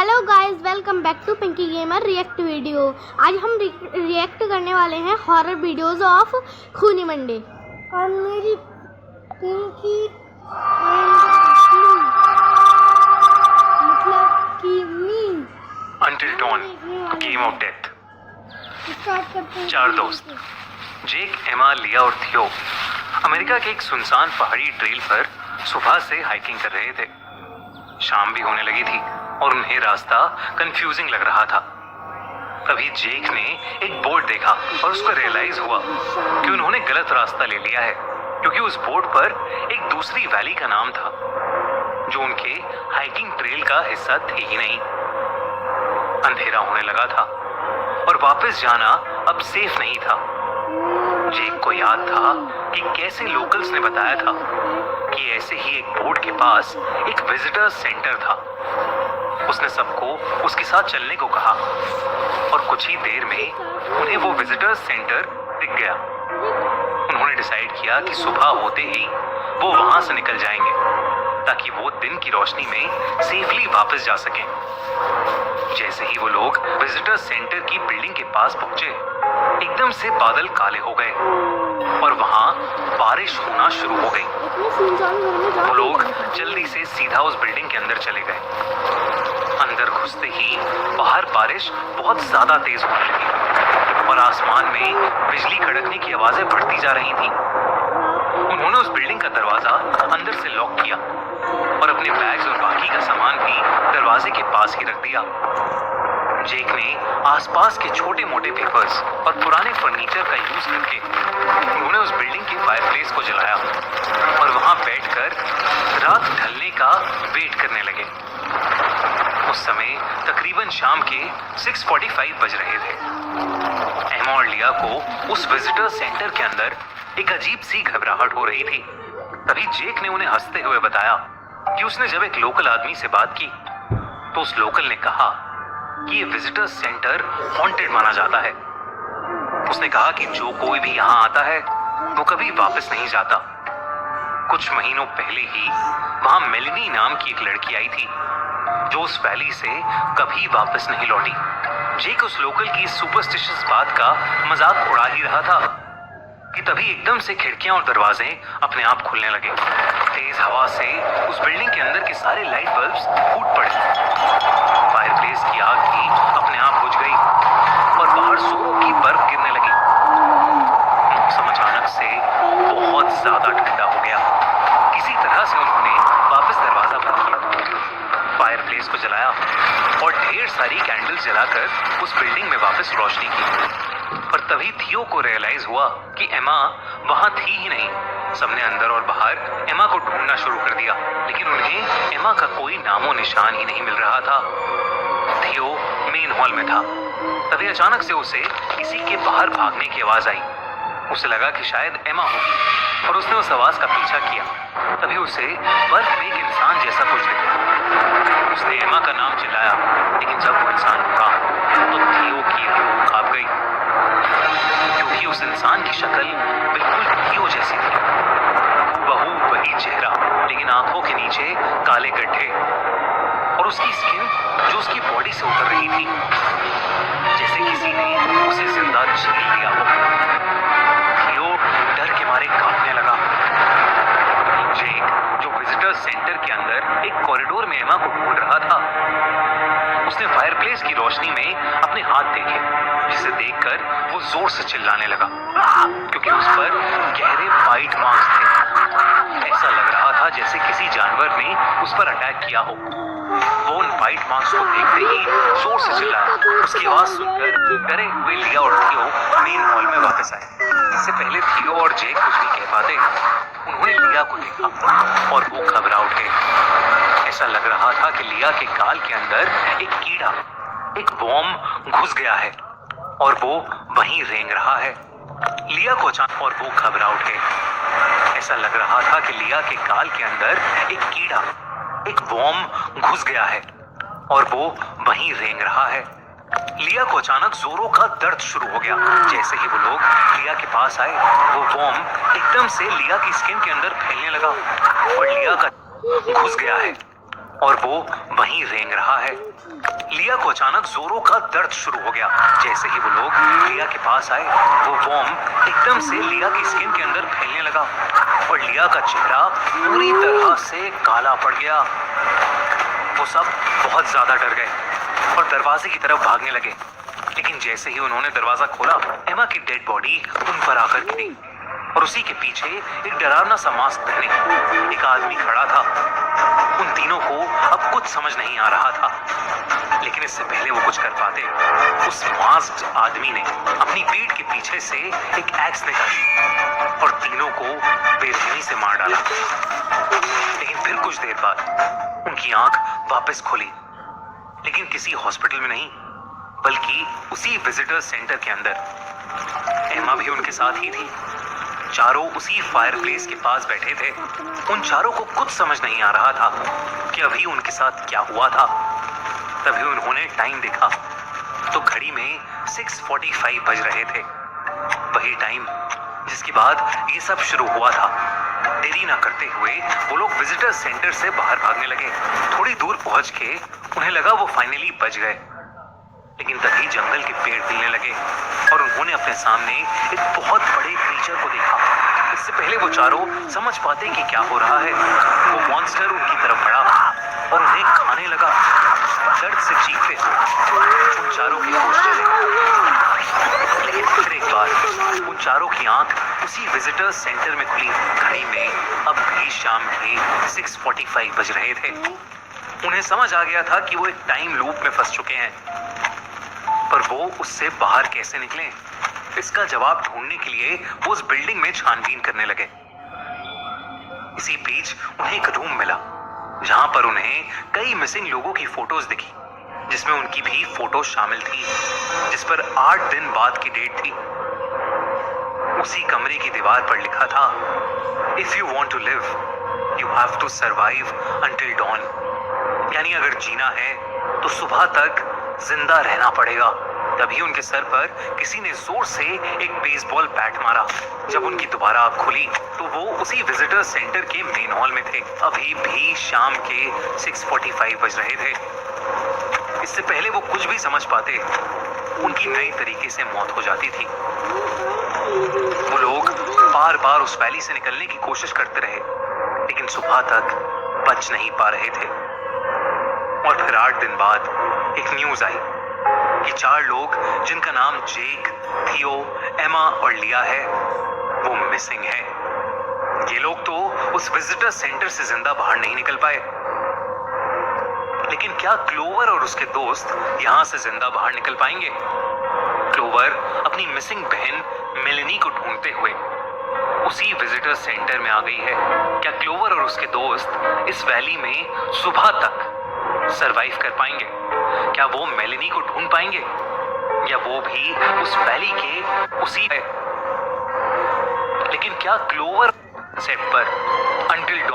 Hello guys, welcome back to Pinky gamer react video. आज हम react करने वाले हैं हॉरर वीडियोस ऑफ खूनी मंडे। और मेरी पिंकी मतलब कि me Until Dawn, A Game of Death। Start करते हैं। चार दोस्त जेक, एमा, लिया और थियो अमेरिका के एक सुनसान पहाड़ी ट्रेल पर सुबह से हाइकिंग कर रहे थे। शाम भी होने लगी थी और उन्हें रास्ता कंफ्यूजिंग लग रहा था। तभी जेक ने एक बोर्ड देखा और उसको रियलाइज हुआ कि उन्होंने गलत रास्ता ले लिया है, क्योंकि उस बोर्ड पर एक दूसरी वैली का नाम था जो उनके हाइकिंग ट्रेल का हिस्सा थे ही नहीं। अंधेरा होने लगा था और वापस जाना अब सेफ नहीं था। जेक को याद था कि कैसे लोकल्स ने बताया था कि ऐसे ही एक बोर्ड के पास एक विजिटर सेंटर था। उसने सबको उसके साथ चलने को कहा और कुछ ही देर में उन्हें वो विजिटर सेंटर दिख गया। उन्होंने डिसाइड किया कि सुबह होते ही वो वहां से निकल जाएंगे ताकि वो दिन की रोशनी में सेफली वापस जा सकें। जैसे ही वो लोग विजिटर सेंटर की बिल्डिंग के पास पहुंचे, एकदम से बादल काले हो गए और वहां बारिश होना शुरू हो गई। वो लोग जल्दी से सीधा उस बिल्डिंग के अंदर चले गए। अंदर घुसते ही बाहर बारिश बहुत ज्यादा तेज होने लगी और आसमान में बिजली कड़कने की आवाजें बढ़ती जा रही थी। उन्होंने उस बिल्डिंग का दरवाजा अंदर से लॉक किया और अपने बैग्स और बाकी का सामान भी दरवाजे के पास ही रख दिया। जेक ने आसपास के छोटे मोटे पेपर्स और पुराने फर्नीचर का यूज करके उन्होंने उस बिल्डिंग की फायरप्लेस को जलाया और वहां बैठकर रात ढलने का वेट करने लगे। उस समय तकरीबन शाम के 6:45 बज रहे थे। एमा और लिया को उस विजिटर सेंटर के अंदर एक अजीब सी घबराहट हो रही थी। तभी जेक ने उन्हें हंसते हुए बताया कि उसने जब एक लोकल आदमी से बात की तो उस लोकल ने कहा कि ये विजिटर सेंटर हॉन्टेड माना जाता है। उसने कहा कि जो कोई भी यहाँ आता है वो कभी वापस नहीं जाता। कुछ महीनों पहले ही वहां मेलिनी नाम की एक लड़की आई थी जो उस वैली से कभी वापस नहीं लौटी। जेक उस लोकल की सुपरस्टिशियस बात का मजाक उड़ा ही रहा था कि तभी एकदम से खिड़कियां और दरवाजे अपने आप खुलने लगे। तेज हवा से उस बिल्डिंग के अंदर के सारे लाइट बल्ब्स फूट पड़े। फायरप्लेस की आग भी अपने आप बुझ गई और बाहर जोरों की बर्फ गिरने लगी। मौसम अचानक से बहुत ज्यादा ठंडा हो गया। किसी तरह से उन्होंने वापस दरवाजा बंद किया, फायरप्लेस को जलाया और ढेर सारी कैंडल्स जलाकर उस बिल्डिंग में वापस रोशनी की। पर तभी थियो को रियलाइज हुआ कि एमा वहां थी ही नहीं। सबने अंदर और बाहर एमा को ढूंढना शुरू कर दिया, लेकिन उन्हें एमा का कोई नामो निशान ही नहीं मिल रहा था। थियो मेन हॉल में था। तभी अचानक से उसे किसी के बाहर भागने की आवाज आई। उसे लगा कि शायद एमा होगी और उसने उस आवाज का पीछा किया। तभी उसे बर्फ में एक इंसान जैसा कुछ दिखा। उसने एमा का नाम चिल्लाया, लेकिन जब वो इंसान रुका तो थियो की रूह कांप गई, क्योंकि उस इंसान की शक्ल बिल्कुल थियो जैसी थी। बहू वही चेहरा, लेकिन आंखों के नीचे काले गड्ढे और उसकी स्किन जो उसकी बॉडी से उतर रही थी, जैसे किसी ने उसे जिंदा छील लिया हो। थियो डर के मारे कांपने लगा। जेक जो विजिटर सेंटर के अंदर एक कॉरिडोर में एमा को ढूंढ रहा था, उसने फायरप्लेस की रोशनी में अपने हाथ देखे, जिसे देखकर वो जोर से चिल्लाने लगा, क्योंकि उस पर गहरे बाइट मार्क्स थे। ऐसा लग रहा था जैसे किसी जानवर ने उस पर अटैक किया हो। वो उन बाइट मार्क्स को देखते ही जोर से चिल्लाया। उसकी आवाज सुनकर डरे हुए लिया और थियो मेन हॉल में वापस आए। इससे पहले थियो और जेक कुछ भी कह पाते, उन्होंने लिया को देखा और वो घबरा उठे। ऐसा लग रहा था कि लिया के गाल के अंदर एक कीड़ा, एक वॉर्म घुस गया है और वो वहीं रेंग रहा है। लिया को अचानक और वो घबरा उठे। ऐसा लग रहा था कि लिया के गाल के अंदर एक कीड़ा, एक वॉर्म घुस गया है और वो वहीं रेंग रहा है। लिया को अचानक जोरों का दर्द शुरू हो गया। जैसे ही वो लोग लिया के पास आए, वो वॉर्म एकदम से लिया की स्किन के अंदर फैलने लगा और लिया का घुस गया है और वो वहीं रेंग रहा है। लिया को अचानक जोरों का दर्द शुरू हो गया। जैसे ही वो लोग लिया के पास आए, वो वॉर्म एकदम से लिया की स्किन के अंदर फैलने लगा और लिया का चेहरा पूरी तरह से काला पड़ गया। वो सब बहुत ज्यादा डर गए और दरवाजे की तरफ भागने लगे। लेकिन जैसे ही उन्होंने दरवाजा खोला, एमा की डेड बॉडी उन पर आकर गिरी और उसी के पीछे एक डरावना सा मास्क पहने एक आदमी खड़ा था। उन तीनों को अब कुछ समझ नहीं आ रहा था, लेकिन इससे पहले वो कुछ कर पाते, उस मास्क्ड आदमी ने अपनी पीठ के पीछे से एक एक्स निकाली और तीनों को बेरहमी से मार डाला। लेकिन फिर कुछ देर बाद उनकी आंख वापस खुली, लेकिन किसी हॉस्पिटल में नहीं, बल्कि उसी विजिटर सेंटर के अंदर। एमा भी उनके साथ ही थी। चारों उसी फायरप्लेस के पास बैठे थे। उन चारों को कुछ समझ नहीं आ रहा था कि अभी उनके साथ क्या हुआ था। तभी उन्होंने टाइम देखा तो घड़ी में 6:45 बज रहे थे, वही टाइम जिसके बाद ये सब शुरू हुआ था। देरी ना करते हुए वो लोग विजिटर सेंटर से बाहर भागने लगे। थोड़ी दूर पहुंच के उन्हें लगा वो फाइनली बच गए, लेकिन तभी जंगल के पेड़ हिलने लगे और उन्होंने अपने सामने एक बहुत बड़े क्रीचर को देखा। इससे पहले वो चारों समझ पाते कि क्या हो रहा है, वो मॉन्स्टर उनकी तरफ बढ़ा और उन्हें खाने लगा। दर्द से चीखते उन चारों की होश चले, लेकिन फिर एक बार उन चारों की आंख उसी विजिटर सेंटर में खुली। घड़ी में अब भी शाम के 6:45 बज रहे थे। उन्हें समझ आ गया था कि वो एक टाइम लूप में फंस चुके हैं, पर वो उससे बाहर कैसे निकलें? इसका जवाब ढूंढने के लिए वो उस बिल्डिंग में छानबीन करने लगे। इसी बीच उन्हें एक रूम मिला जहां पर उन्हें कई मिसिंग लोगों की फोटोज दिखी, जिसमें उनकी भी फोटो शामिल थी, जिस पर 8 दिन बाद की डेट थी। उसी कमरे की दीवार पर लिखा था, if you want to live you have to survive until dawn. यानी अगर जीना है तो सुबह तक जिंदा रहना पड़ेगा। तभी उनके सर पर किसी ने जोर से एक बेसबॉल बैट मारा। जब उनकी दोबारा आंख खुली तो वो उसी विजिटर सेंटर के मेन हॉल में थे। अभी भी शाम के 6:45 बज रहे थे। इससे पहले वो कुछ भी समझ पाते, उनकी नई तरीके से मौत हो जाती थी। वो लोग बार बार उस वैली से निकलने की कोशिश करते रहे, लेकिन सुबह तक बच नहीं पा रहे थे। और फिर 8 दिन बाद एक न्यूज आई कि 4 लोग जिनका नाम जेक, थियो, एमा और लिया है, वो मिसिंग है। ये लोग तो उस विजिटर सेंटर से जिंदा बाहर नहीं निकल पाए, लेकिन क्या क्लोवर और उसके दोस्त यहां से जिंदा बाहर निकल पाएंगे? क्लोवर अपनी मिसिंग बहन मेलेनी को ढूंढते हुए उसी विजिटर सेंटर में आ गई है। क्या क्लोवर और उसके दोस्त इस वैली में सुबह तक सरवाइव कर पाएंगे? क्या वो मेलेनी को ढूंढ पाएंगे, या वो भी उस वैली के उसी है? लेकिन क्या क्लोवर सेट पर अंटिल